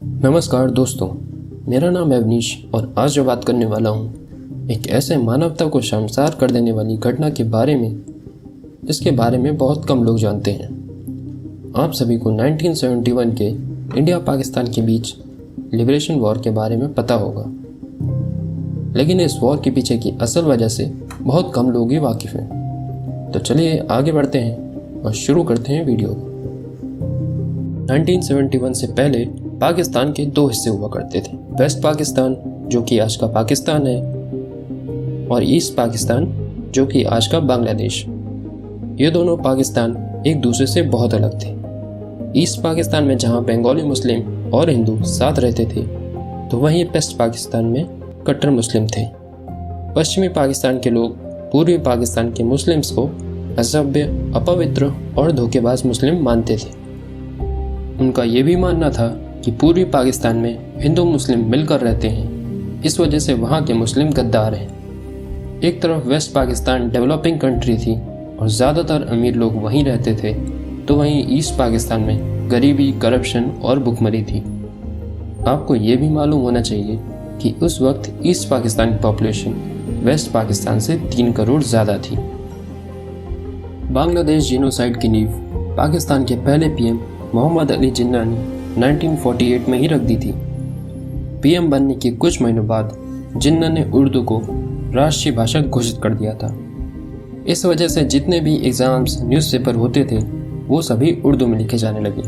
नमस्कार दोस्तों, मेरा नाम है अवनीश और आज जो बात करने वाला हूँ एक ऐसे मानवता को शर्मसार कर देने वाली घटना के बारे में जिसके बारे में बहुत कम लोग जानते हैं। आप सभी को 1971 के इंडिया पाकिस्तान के बीच लिबरेशन वॉर के बारे में पता होगा, लेकिन इस वॉर के पीछे की असल वजह से बहुत कम लोग ही वाकिफ़ हैं। तो चलिए आगे बढ़ते हैं और शुरू करते हैं वीडियो को। 1971 से पहले पाकिस्तान के दो हिस्से हुआ करते थे, वेस्ट पाकिस्तान जो कि आज का पाकिस्तान है और ईस्ट पाकिस्तान जो कि आज का बांग्लादेश। ये दोनों पाकिस्तान एक दूसरे से बहुत अलग थे। ईस्ट पाकिस्तान में जहाँ बंगाली मुस्लिम और हिंदू साथ रहते थे, तो वहीं वेस्ट पाकिस्तान में कट्टर मुस्लिम थे। पश्चिमी पाकिस्तान के लोग पूर्वी पाकिस्तान के मुस्लिम्स को असभ्य, अपवित्र और धोखेबाज मुस्लिम मानते थे। उनका ये भी मानना था कि पूर्वी पाकिस्तान में हिंदू मुस्लिम मिलकर रहते हैं, इस वजह से वहाँ के मुस्लिम गद्दार हैं। एक तरफ वेस्ट पाकिस्तान डेवलपिंग कंट्री थी और ज़्यादातर अमीर लोग वहीं रहते थे, तो वहीं ईस्ट पाकिस्तान में गरीबी, करप्शन और भुखमरी थी। आपको ये भी मालूम होना चाहिए कि उस वक्त ईस्ट पाकिस्तान की पॉपुलेशन वेस्ट पाकिस्तान से 3 करोड़ ज़्यादा थी। बांग्लादेश जीनोसाइड की नींव पाकिस्तान के पहले पीएम मोहम्मद अली जिन्ना ने 1948 में ही रख दी थी। पीएम बनने के कुछ महीनों बाद जिन्ना ने उर्दू को राष्ट्रीय भाषा घोषित कर दिया था। इस वजह से जितने भी एग्ज़ाम्स, न्यूज़पेपर होते थे वो सभी उर्दू में लिखे जाने लगे।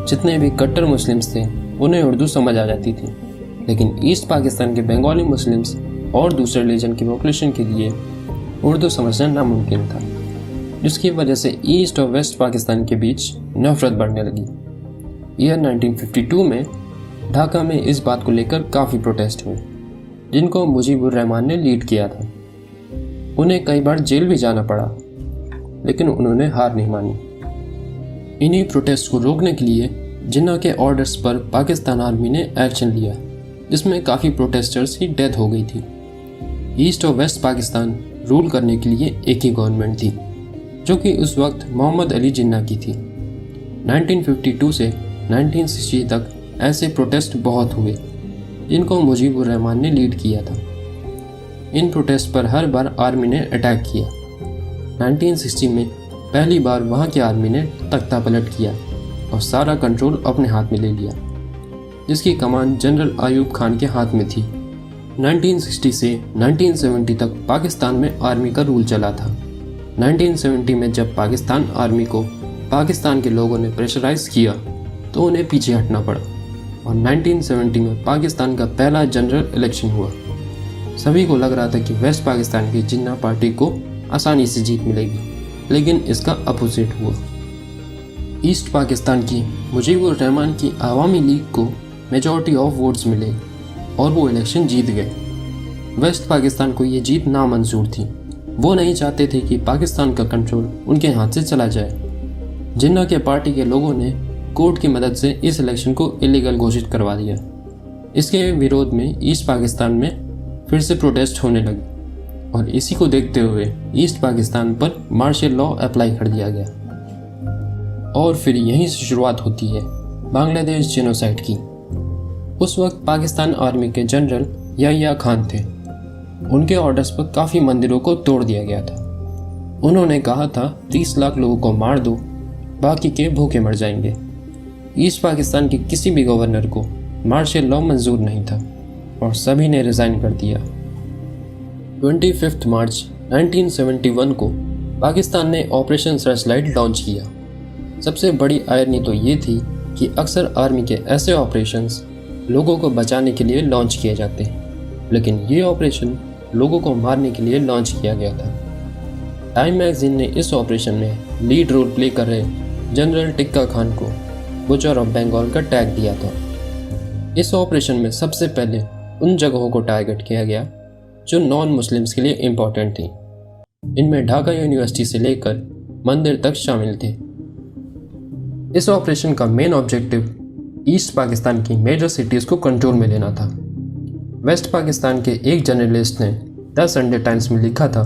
जितने भी कट्टर मुस्लिम्स थे उन्हें उर्दू समझ आ जाती थी, लेकिन ईस्ट पाकिस्तान के बंगाली मुस्लिम्स और दूसरे रिलीजन की पॉपुलेशन के लिए उर्दू समझना नामुमकिन था, जिसकी वजह से ईस्ट और वेस्ट पाकिस्तान के बीच नफरत बढ़ने लगी। ईयर 1952 में ढाका में इस बात को लेकर काफ़ी प्रोटेस्ट हुए, जिनको मुजीबुर रहमान ने लीड किया था। उन्हें कई बार जेल भी जाना पड़ा, लेकिन उन्होंने हार नहीं मानी। इन्हीं प्रोटेस्ट को रोकने के लिए जिन्ना के ऑर्डर्स पर पाकिस्तान आर्मी ने एक्शन लिया, जिसमें काफ़ी प्रोटेस्टर्स की डेथ हो गई थी। ईस्ट और वेस्ट पाकिस्तान रूल करने के लिए एक ही गवर्नमेंट थी, जो कि उस वक्त मोहम्मद अली जिन्ना की थी। 1952 से 1960 तक ऐसे प्रोटेस्ट बहुत हुए, जिनको मुजीबुर रहमान ने लीड किया था। इन प्रोटेस्ट पर हर बार आर्मी ने अटैक किया। 1960 में पहली बार वहाँ की आर्मी ने तख्ता पलट किया और सारा कंट्रोल अपने हाथ में ले लिया, जिसकी कमान जनरल आयूब खान के हाथ में थी। 1960 से 1970 तक पाकिस्तान में आर्मी का रूल चला था। 1970 में जब पाकिस्तान आर्मी को पाकिस्तान के लोगों ने प्रेशराइज किया, तो उन्हें पीछे हटना पड़ा और 1970 में पाकिस्तान का पहला जनरल इलेक्शन हुआ। सभी को लग रहा था कि वेस्ट पाकिस्तान की जिन्ना पार्टी को आसानी से जीत मिलेगी, लेकिन इसका अपोजिट हुआ। ईस्ट पाकिस्तान की मुजीबुर रहमान की आवामी लीग को मेजॉरिटी ऑफ वोट्स मिले और वो इलेक्शन जीत गए। वेस्ट पाकिस्तान को ये जीत नामंजूर थी। वो नहीं चाहते थे कि पाकिस्तान का कंट्रोल उनके हाथ से चला जाए। जिन्ना के पार्टी के लोगों ने कोर्ट की मदद से इस इलेक्शन को इलीगल घोषित करवा दिया। इसके विरोध में ईस्ट पाकिस्तान में फिर से प्रोटेस्ट होने लगे और इसी को देखते हुए ईस्ट पाकिस्तान पर मार्शल लॉ अप्लाई कर दिया गया। और फिर यहीं से शुरुआत होती है बांग्लादेश जेनोसाइड की। उस वक्त पाकिस्तान आर्मी के जनरल याहिया खान थे। उनके ऑर्डर्स पर काफ़ी मंदिरों को तोड़ दिया गया था। उन्होंने कहा था 30 लाख लोगों को मार दो, बाकी के भूखे मर जाएंगे। ईस्ट पाकिस्तान के किसी भी गवर्नर को मार्शल लॉ मंजूर नहीं था और सभी ने रिज़ाइन कर दिया। 25 मार्च 1971 को पाकिस्तान ने ऑपरेशन सर्चलाइट लॉन्च किया। सबसे बड़ी आयरनी तो ये थी कि अक्सर आर्मी के ऐसे ऑपरेशंस लोगों को बचाने के लिए लॉन्च किए जाते हैं, लेकिन ये ऑपरेशन लोगों को मारने के लिए लॉन्च किया गया था। टाइम मैगजीन ने इस ऑपरेशन में लीड रोल प्ले कर रहे जनरल टिक्का खान को बुचर ऑफ बंगाल का टैग दिया था। इस ऑपरेशन में सबसे पहले उन जगहों को टारगेट किया गया जो नॉन मुस्लिम्स के लिए इम्पोर्टेंट थी। इनमें ढाका यूनिवर्सिटी से लेकर मंदिर तक शामिल थे। इस ऑपरेशन का मेन ऑब्जेक्टिव ईस्ट पाकिस्तान की मेजर सिटीज़ को कंट्रोल में लेना था। वेस्ट पाकिस्तान के एक जर्नलिस्ट ने द संडे टाइम्स में लिखा था,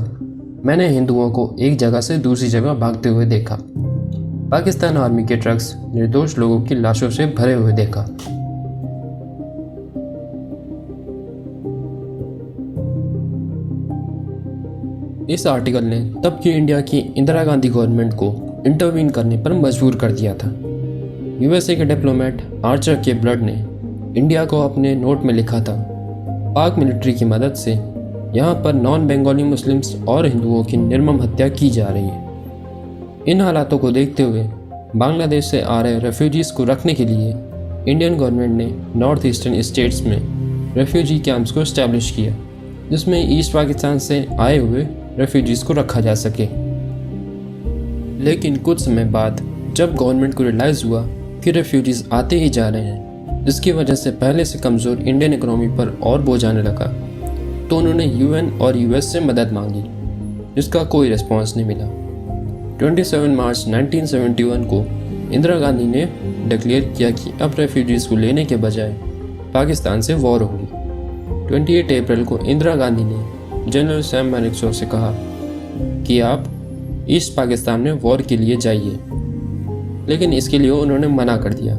मैंने हिंदुओं को एक जगह से दूसरी जगह भागते हुए देखा। पाकिस्तान आर्मी के ट्रक्स निर्दोष लोगों की लाशों से भरे हुए देखा। इस आर्टिकल ने तब की इंडिया की इंदिरा गांधी गवर्नमेंट को इंटरवीन करने पर मजबूर कर दिया था। यूएसए के डिप्लोमेट आर्चर के ब्लड ने इंडिया को अपने नोट में लिखा था, पाक मिलिट्री की मदद से यहाँ पर नॉन बंगाली मुस्लिम्स और हिंदुओं की निर्मम हत्या की जा रही है। इन हालातों को देखते हुए बांग्लादेश से आ रहे रेफ्यूजीज़ को रखने के लिए इंडियन गवर्नमेंट ने नॉर्थ ईस्टर्न स्टेट्स में रेफ्यूजी कैंप्स को इस्टेब्लिश किया, जिसमें ईस्ट पाकिस्तान से आए हुए रेफ्यूजीज़ को रखा जा सके। लेकिन कुछ समय बाद जब गवर्नमेंट को रियलाइज़ हुआ कि रेफ्यूजीज़ आते ही जा रहे हैं, जिसकी वजह से पहले से कमज़ोर इंडियन इकोनॉमी पर और बोझ आने लगा, तो उन्होंने यूएन और यूएस से मदद मांगी, जिसका कोई रिस्पॉन्स नहीं मिला। 27 मार्च 1971 को इंदिरा गांधी ने डिक्लेयर किया कि अब रेफ्यूजीज़ को लेने के बजाय पाकिस्तान से वॉर होगी। 28 अप्रैल को इंदिरा गांधी ने जनरल सैम मैनेक्शॉ से कहा कि आप ईस्ट पाकिस्तान में वॉर के लिए जाइए, लेकिन इसके लिए उन्होंने मना कर दिया।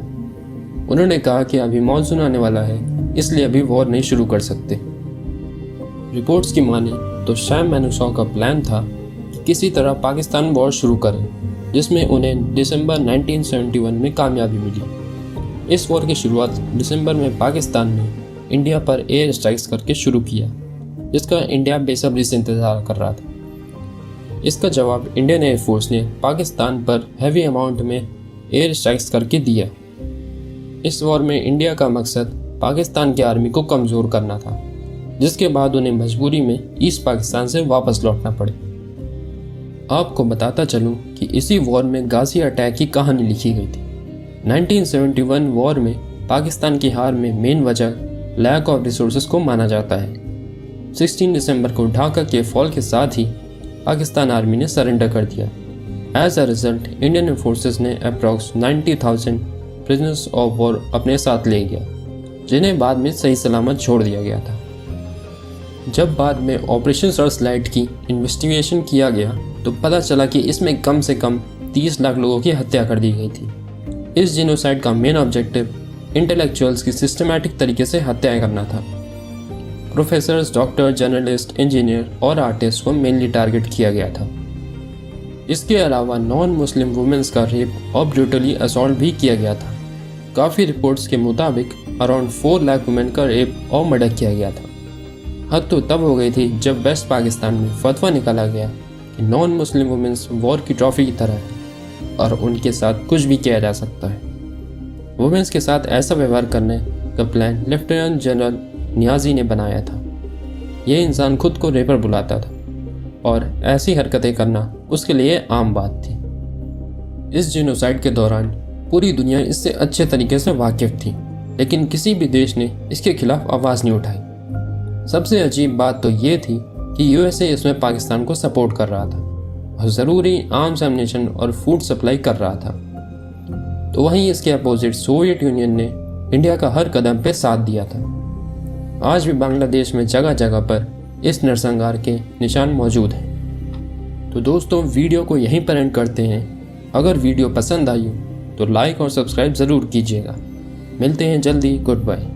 उन्होंने कहा कि अभी मॉनसून आने वाला है, इसलिए अभी वॉर नहीं शुरू कर सकते। रिपोर्ट्स की माने तो सैम मैनेक्शॉ का प्लान था कि किसी तरह पाकिस्तान वॉर शुरू करें, जिसमें उन्हें दिसंबर 1971 में कामयाबी मिली। इस वॉर की शुरुआत दिसंबर में पाकिस्तान ने इंडिया पर एयर स्ट्राइक्स करके शुरू किया, जिसका इंडिया बेसब्री से इंतज़ार कर रहा था। इसका जवाब इंडियन एयरफोर्स ने पाकिस्तान पर हैवी अमाउंट में एयर स्ट्राइक्स करके दिया। इस वॉर में इंडिया का मकसद पाकिस्तान की आर्मी को कमज़ोर करना था, जिसके बाद उन्हें मजबूरी में ईस्ट पाकिस्तान से वापस लौटना पड़े। आपको बताता चलूं कि इसी वॉर में गाज़ी अटैक की कहानी लिखी गई थी। 1971 वॉर में पाकिस्तान की हार में मेन वजह लैक ऑफ रिसोर्सेज को माना जाता है। 16 दिसंबर को ढाका के फॉल के साथ ही पाकिस्तान आर्मी ने सरेंडर कर दिया। As a result Indian forces ने अप्रॉक्स 90,000 प्रिजनर्स ऑफ वॉर अपने साथ ले गया, जिन्हें बाद में सही सलामत छोड़ दिया गया था। जब बाद में ऑपरेशन सर्चलाइट की इन्वेस्टिगेशन किया गया तो पता चला कि इसमें कम से कम 30 लाख लोगों की हत्या कर दी गई थी। इस जीनोसाइड का मेन ऑब्जेक्टिव इंटेलेक्चुअल्स की सिस्टमैटिक तरीके से हत्याएं करना था। प्रोफेसर्स, डॉक्टर, जर्नलिस्ट, इंजीनियर और आर्टिस्ट को मेनली टारगेट किया गया था। इसके अलावा नॉन मुस्लिम वुमेन्स का रेप और ब्रूटली असॉल्ट भी किया गया था। काफ़ी रिपोर्ट्स के मुताबिक अराउंड 4 लाख वुमेन का रेप और मर्डर किया गया था। हद तो तब हो गई थी जब वेस्ट पाकिस्तान में फतवा निकाला गया कि नॉन मुस्लिम वुमेन्स वॉर की ट्रॉफी की तरह है और उनके साथ कुछ भी किया जा सकता है। वुमेन्स के साथ ऐसा व्यवहार करने का प्लान लेफ्टिनेंट जनरल नियाजी ने बनाया था। यह इंसान खुद को रेपर बुलाता था और ऐसी हरकतें करना उसके लिए आम बात थी। इस जीनोसाइड के दौरान पूरी दुनिया इससे अच्छे तरीके से वाकिफ थी, लेकिन किसी भी देश ने इसके खिलाफ आवाज़ नहीं उठाई। सबसे अजीब बात तो ये थी कि यूएसए इसमें पाकिस्तान को सपोर्ट कर रहा था और ज़रूरी आर्म्स एम्युनिशन और फूड सप्लाई कर रहा था। तो वहीं इसके अपोजिट सोवियत यूनियन ने इंडिया का हर कदम पे साथ दिया था। आज भी बांग्लादेश में जगह जगह पर इस नरसंहार के निशान मौजूद हैं। तो दोस्तों, वीडियो को यहीं पर एंड करते हैं। अगर वीडियो पसंद आई हो तो लाइक और सब्सक्राइब ज़रूर कीजिएगा। मिलते हैं जल्दी। Good bye.